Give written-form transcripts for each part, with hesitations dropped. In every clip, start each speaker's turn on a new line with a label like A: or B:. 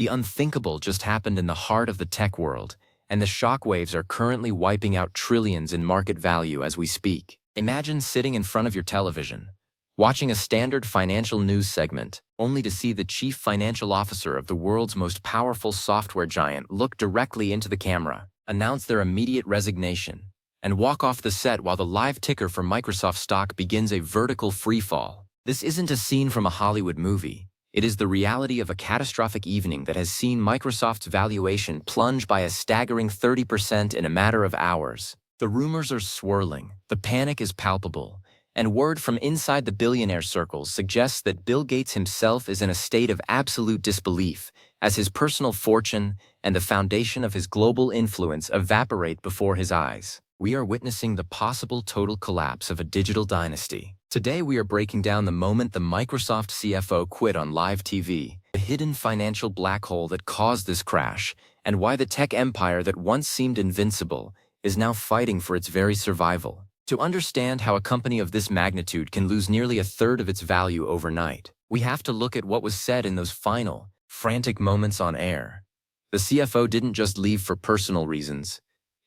A: The unthinkable just happened in the heart of the tech world, and the shockwaves are currently wiping out trillions in market value as we speak. Imagine sitting in front of your television, watching a standard financial news segment, only to see the chief financial officer of the world's most powerful software giant look directly into the camera, announce their immediate resignation, and walk off the set while the live ticker for Microsoft stock begins a vertical freefall. This isn't a scene from a Hollywood movie. It is the reality of a catastrophic evening that has seen Microsoft's valuation plunge by a staggering 30% in a matter of hours. The rumors are swirling, the panic is palpable, and word from inside the billionaire circles suggests that Bill Gates himself is in a state of absolute disbelief as his personal fortune and the foundation of his global influence evaporate before his eyes. We are witnessing the possible total collapse of a digital dynasty. Today we are breaking down the moment the Microsoft CFO quit on live TV, the hidden financial black hole that caused this crash, and why the tech empire that once seemed invincible is now fighting for its very survival. To understand how a company of this magnitude can lose nearly a third of its value overnight, we have to look at what was said in those final, frantic moments on air. The CFO didn't just leave for personal reasons.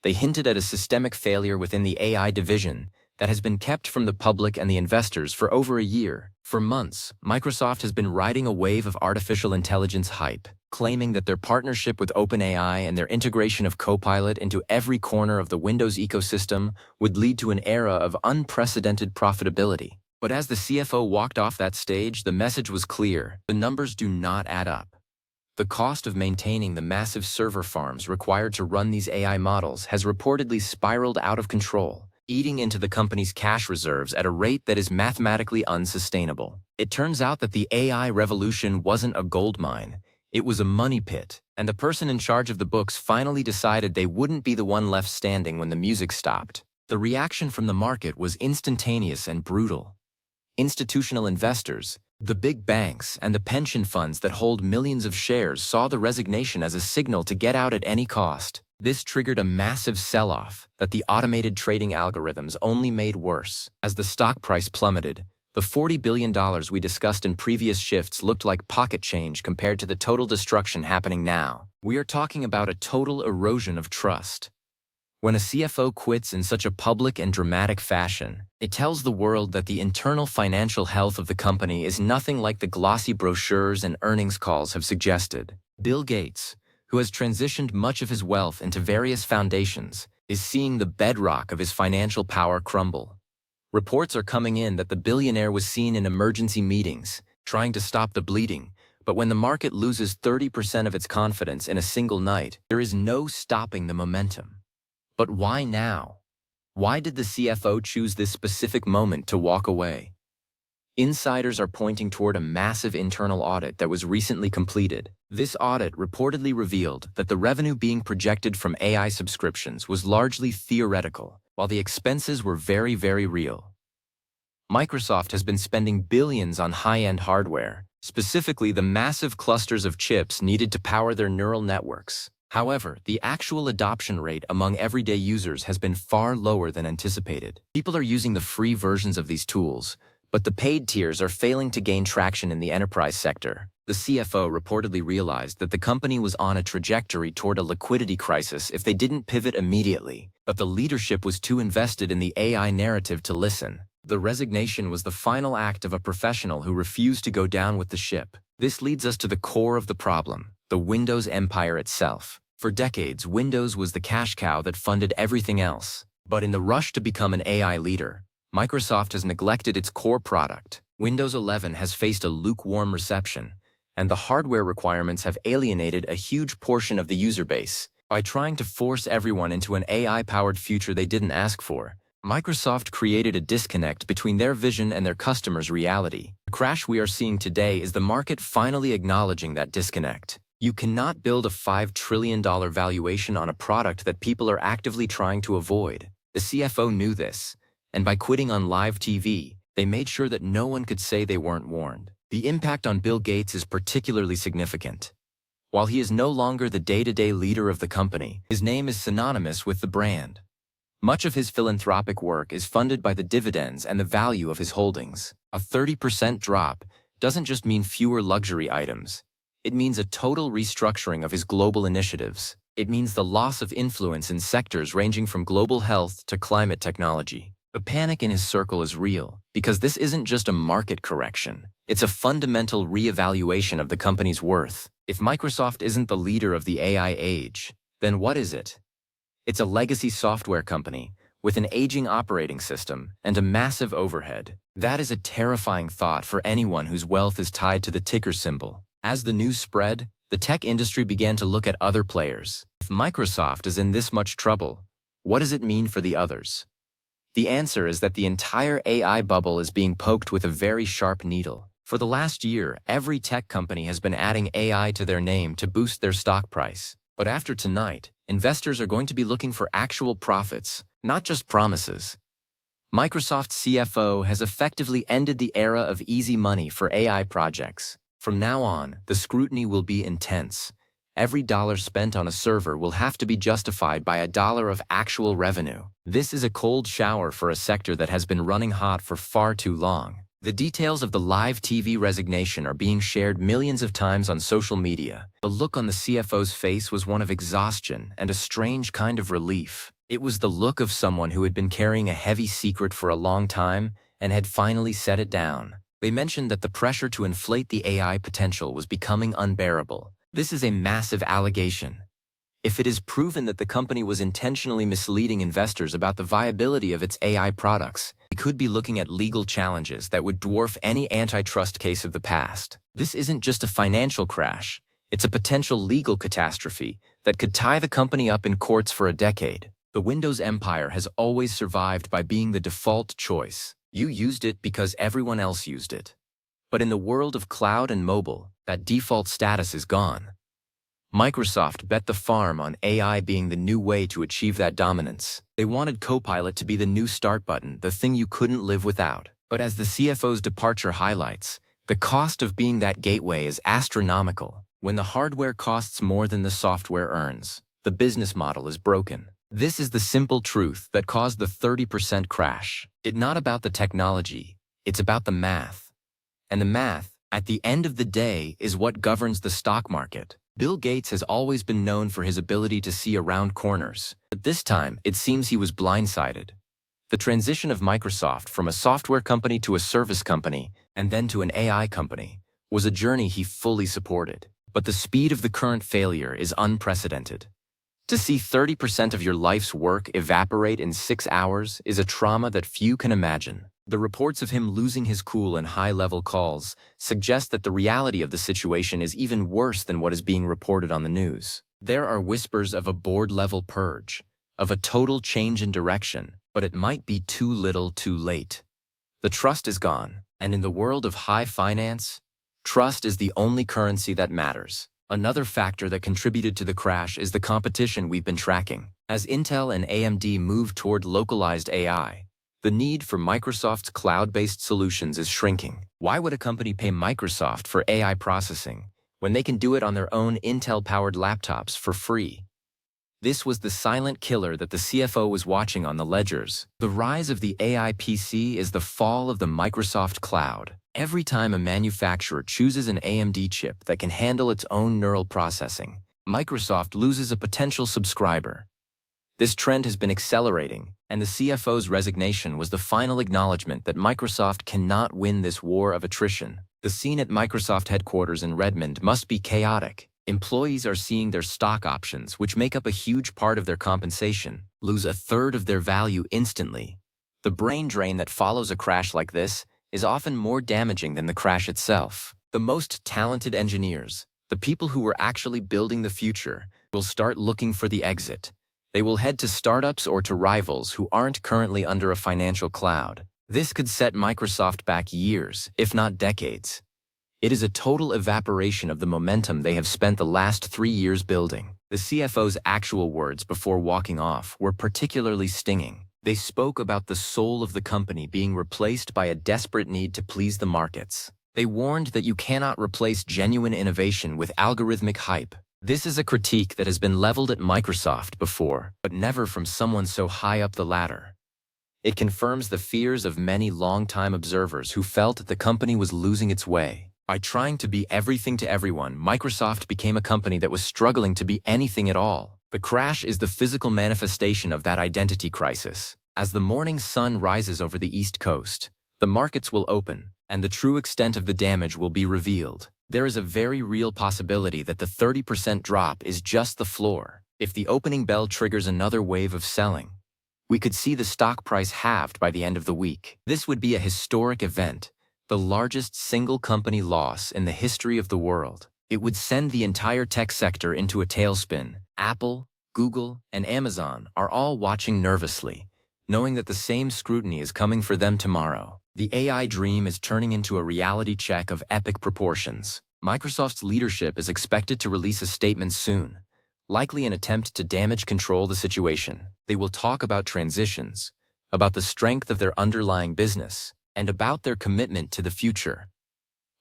A: They hinted at a systemic failure within the AI division that has been kept from the public and the investors for over a year. For months, Microsoft has been riding a wave of artificial intelligence hype, claiming that their partnership with OpenAI and their integration of Copilot into every corner of the Windows ecosystem would lead to an era of unprecedented profitability. But as the CFO walked off that stage, the message was clear: the numbers do not add up. The cost of maintaining the massive server farms required to run these AI models has reportedly spiraled out of control, eating into the company's cash reserves at a rate that is mathematically unsustainable. It turns out that the AI revolution wasn't a gold mine, it was a money pit, and the person in charge of the books finally decided they wouldn't be the one left standing when the music stopped. The reaction from the market was instantaneous and brutal. Institutional investors, the big banks, and the pension funds that hold millions of shares saw the resignation as a signal to get out at any cost. This triggered a massive sell-off that the automated trading algorithms only made worse. As the stock price plummeted, the $40 billion we discussed in previous shifts looked like pocket change compared to the total destruction happening now. We are talking about a total erosion of trust. When a CFO quits in such a public and dramatic fashion, it tells the world that the internal financial health of the company is nothing like the glossy brochures and earnings calls have suggested. Bill Gates, who has transitioned much of his wealth into various foundations, is seeing the bedrock of his financial power crumble. Reports are coming in that the billionaire was seen in emergency meetings, trying to stop the bleeding, but when the market loses 30% of its confidence in a single night, there is no stopping the momentum. But why now? Why did the CFO choose this specific moment to walk away? Insiders are pointing toward a massive internal audit that was recently completed. This audit reportedly revealed that the revenue being projected from AI subscriptions was largely theoretical, while the expenses were very, very real. Microsoft has been spending billions on high-end hardware, specifically the massive clusters of chips needed to power their neural networks. However, the actual adoption rate among everyday users has been far lower than anticipated. People are using the free versions of these tools, but the paid tiers are failing to gain traction in the enterprise sector. The CFO reportedly realized that the company was on a trajectory toward a liquidity crisis if they didn't pivot immediately, but the leadership was too invested in the AI narrative to listen. The resignation was the final act of a professional who refused to go down with the ship. This leads us to the core of the problem: the Windows empire itself. For decades, Windows was the cash cow that funded everything else. But in the rush to become an AI leader, Microsoft has neglected its core product. Windows 11 has faced a lukewarm reception, and the hardware requirements have alienated a huge portion of the user base. By trying to force everyone into an AI-powered future they didn't ask for, Microsoft created a disconnect between their vision and their customers' reality. The crash we are seeing today is the market finally acknowledging that disconnect. You cannot build a $5 trillion valuation on a product that people are actively trying to avoid. The CFO knew this, and by quitting on live TV, they made sure that no one could say they weren't warned. The impact on Bill Gates is particularly significant. While he is no longer the day-to-day leader of the company, his name is synonymous with the brand. Much of his philanthropic work is funded by the dividends and the value of his holdings. A 30% drop doesn't just mean fewer luxury items. It means a total restructuring of his global initiatives. It means the loss of influence in sectors ranging from global health to climate technology. The panic in his circle is real, because this isn't just a market correction. It's a fundamental reevaluation of the company's worth. If Microsoft isn't the leader of the AI age, then what is it? It's a legacy software company with an aging operating system and a massive overhead. That is a terrifying thought for anyone whose wealth is tied to the ticker symbol. As the news spread, the tech industry began to look at other players. If Microsoft is in this much trouble, what does it mean for the others? The answer is that the entire AI bubble is being poked with a very sharp needle. For the last year, every tech company has been adding AI to their name to boost their stock price. But after tonight, investors are going to be looking for actual profits, not just promises. Microsoft's CFO has effectively ended the era of easy money for AI projects. From now on, the scrutiny will be intense. Every dollar spent on a server will have to be justified by a dollar of actual revenue. This is a cold shower for a sector that has been running hot for far too long. The details of the live TV resignation are being shared millions of times on social media. The look on the CFO's face was one of exhaustion and a strange kind of relief. It was the look of someone who had been carrying a heavy secret for a long time and had finally set it down. They mentioned that the pressure to inflate the AI potential was becoming unbearable. This is a massive allegation. If it is proven that the company was intentionally misleading investors about the viability of its AI products, we could be looking at legal challenges that would dwarf any antitrust case of the past. This isn't just a financial crash, it's a potential legal catastrophe that could tie the company up in courts for a decade. The Windows empire has always survived by being the default choice. You used it because everyone else used it. But in the world of cloud and mobile, that default status is gone. Microsoft bet the farm on AI being the new way to achieve that dominance. They wanted Copilot to be the new start button, the thing you couldn't live without. But as the CFO's departure highlights, the cost of being that gateway is astronomical. When the hardware costs more than the software earns, the business model is broken. This is the simple truth that caused the 30% crash. It's not about the technology, it's about the math. And the math, at the end of the day, is what governs the stock market. Bill Gates has always been known for his ability to see around corners, but this time it seems he was blindsided. The transition of Microsoft from a software company to a service company and then to an AI company was a journey he fully supported. But the speed of the current failure is unprecedented. To see 30% of your life's work evaporate in 6 hours is a trauma that few can imagine. The reports of him losing his cool in high-level calls suggest that the reality of the situation is even worse than what is being reported on the news. There are whispers of a board-level purge, of a total change in direction, but it might be too little too late. The trust is gone, and in the world of high finance, trust is the only currency that matters. Another factor that contributed to the crash is the competition we've been tracking. As Intel and AMD move toward localized AI, the need for Microsoft's cloud-based solutions is shrinking. Why would a company pay Microsoft for AI processing when they can do it on their own Intel-powered laptops for free? This was the silent killer that the CFO was watching on the ledgers. The rise of the AI PC is the fall of the Microsoft cloud. Every time a manufacturer chooses an AMD chip that can handle its own neural processing, Microsoft loses a potential subscriber. This trend has been accelerating, and the CFO's resignation was the final acknowledgement that Microsoft cannot win this war of attrition. The scene at Microsoft headquarters in Redmond must be chaotic. Employees are seeing their stock options, which make up a huge part of their compensation, lose a third of their value instantly. The brain drain that follows a crash like this is often more damaging than the crash itself. The most talented engineers, the people who were actually building the future, will start looking for the exit. They will head to startups or to rivals who aren't currently under a financial cloud. This could set Microsoft back years, if not decades. It is a total evaporation of the momentum they have spent the last 3 years building. The CFO's actual words before walking off were particularly stinging. They spoke about the soul of the company being replaced by a desperate need to please the markets. They warned that you cannot replace genuine innovation with algorithmic hype. This is a critique that has been leveled at Microsoft before, but never from someone so high up the ladder. It confirms the fears of many long-time observers who felt that the company was losing its way. By trying to be everything to everyone, Microsoft became a company that was struggling to be anything at all. The crash is the physical manifestation of that identity crisis. As the morning sun rises over the East Coast, the markets will open, and the true extent of the damage will be revealed. There is a very real possibility that the 30% drop is just the floor. If the opening bell triggers another wave of selling, we could see the stock price halved by the end of the week. This would be a historic event, the largest single company loss in the history of the world. It would send the entire tech sector into a tailspin. Apple, Google, and Amazon are all watching nervously, knowing that the same scrutiny is coming for them tomorrow. The AI dream is turning into a reality check of epic proportions. Microsoft's leadership is expected to release a statement soon, likely an attempt to damage control the situation. They will talk about transitions, about the strength of their underlying business, and about their commitment to the future.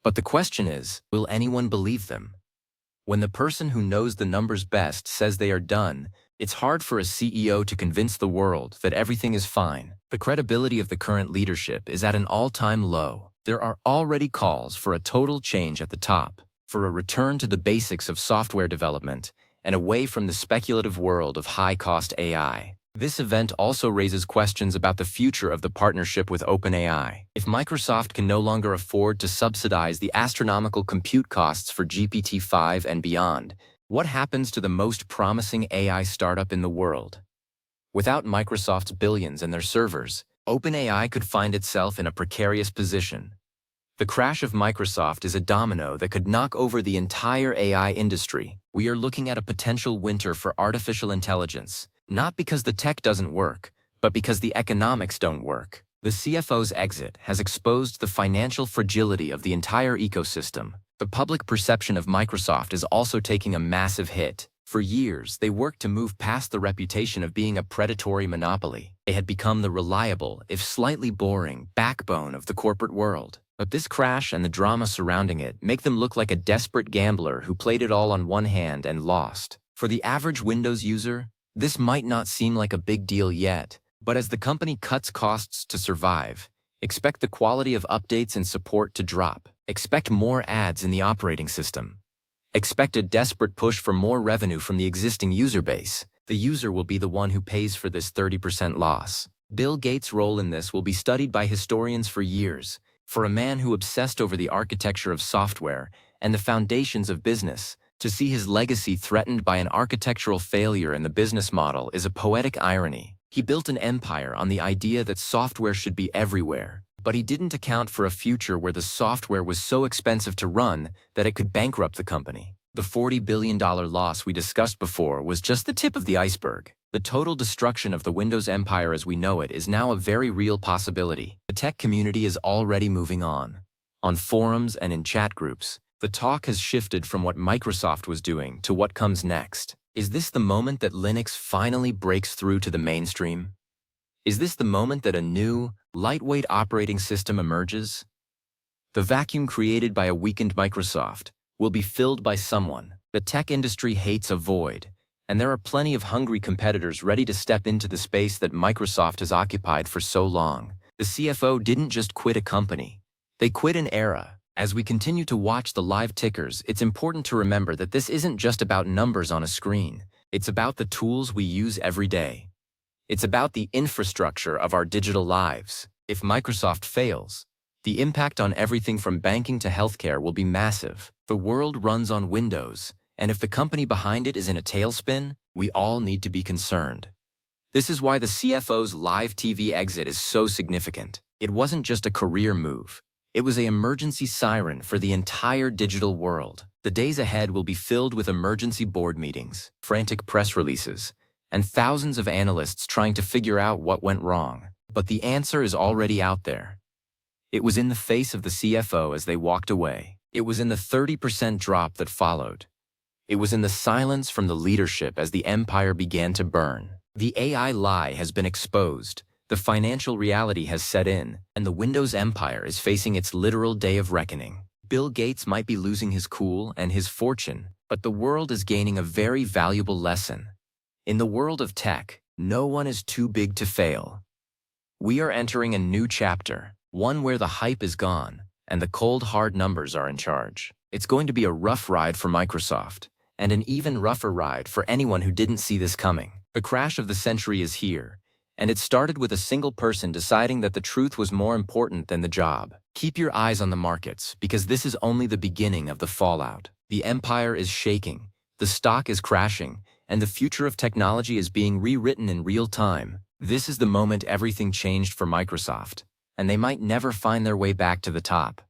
A: But the question is, will anyone believe them? When the person who knows the numbers best says they are done, it's hard for a CEO to convince the world that everything is fine. The credibility of the current leadership is at an all-time low. There are already calls for a total change at the top, for a return to the basics of software development, and away from the speculative world of high-cost AI. This event also raises questions about the future of the partnership with OpenAI. If Microsoft can no longer afford to subsidize the astronomical compute costs for GPT-5 and beyond, what happens to the most promising AI startup in the world? Without Microsoft's billions and their servers, OpenAI could find itself in a precarious position. The crash of Microsoft is a domino that could knock over the entire AI industry. We are looking at a potential winter for artificial intelligence, not because the tech doesn't work, but because the economics don't work. The CFO's exit has exposed the financial fragility of the entire ecosystem. The public perception of Microsoft is also taking a massive hit. For years, they worked to move past the reputation of being a predatory monopoly. They had become the reliable, if slightly boring, backbone of the corporate world. But this crash and the drama surrounding it make them look like a desperate gambler who played it all on one hand and lost. For the average Windows user, this might not seem like a big deal yet, but as the company cuts costs to survive, expect the quality of updates and support to drop. Expect more ads in the operating system. Expect a desperate push for more revenue from the existing user base. The user will be the one who pays for this 30% loss. Bill Gates' role in this will be studied by historians for years. For a man who obsessed over the architecture of software and the foundations of business, to see his legacy threatened by an architectural failure in the business model is a poetic irony. He built an empire on the idea that software should be everywhere, but he didn't account for a future where the software was so expensive to run that it could bankrupt the company. The $40 billion loss we discussed before was just the tip of the iceberg. The total destruction of the Windows empire as we know it is now a very real possibility. The tech community is already moving on. On forums and in chat groups, the talk has shifted from what Microsoft was doing to what comes next. Is this the moment that Linux finally breaks through to the mainstream? Is this the moment that a new, lightweight operating system emerges? The vacuum created by a weakened Microsoft will be filled by someone. The tech industry hates a void, and there are plenty of hungry competitors ready to step into the space that Microsoft has occupied for so long. The CFO didn't just quit a company. They quit an era. As we continue to watch the live tickers, it's important to remember that this isn't just about numbers on a screen. It's about the tools we use every day. It's about the infrastructure of our digital lives. If Microsoft fails, the impact on everything from banking to healthcare will be massive. The world runs on Windows, and if the company behind it is in a tailspin, we all need to be concerned. This is why the CFO's live TV exit is so significant. It wasn't just a career move. It was an emergency siren for the entire digital world. The days ahead will be filled with emergency board meetings, frantic press releases, and thousands of analysts trying to figure out what went wrong. But the answer is already out there. It was in the face of the CFO as they walked away. It was in the 30% drop that followed. It was in the silence from the leadership as the empire began to burn. The AI lie has been exposed. The financial reality has set in, and the Windows empire is facing its literal day of reckoning. Bill Gates might be losing his cool and his fortune, but the world is gaining a very valuable lesson. In the world of tech, no one is too big to fail. We are entering a new chapter, one where the hype is gone, and the cold, hard numbers are in charge. It's going to be a rough ride for Microsoft, and an even rougher ride for anyone who didn't see this coming. The crash of the century is here, and it started with a single person deciding that the truth was more important than the job. Keep your eyes on the markets, because this is only the beginning of the fallout. The empire is shaking, the stock is crashing, and the future of technology is being rewritten in real time. This is the moment everything changed for Microsoft, and they might never find their way back to the top.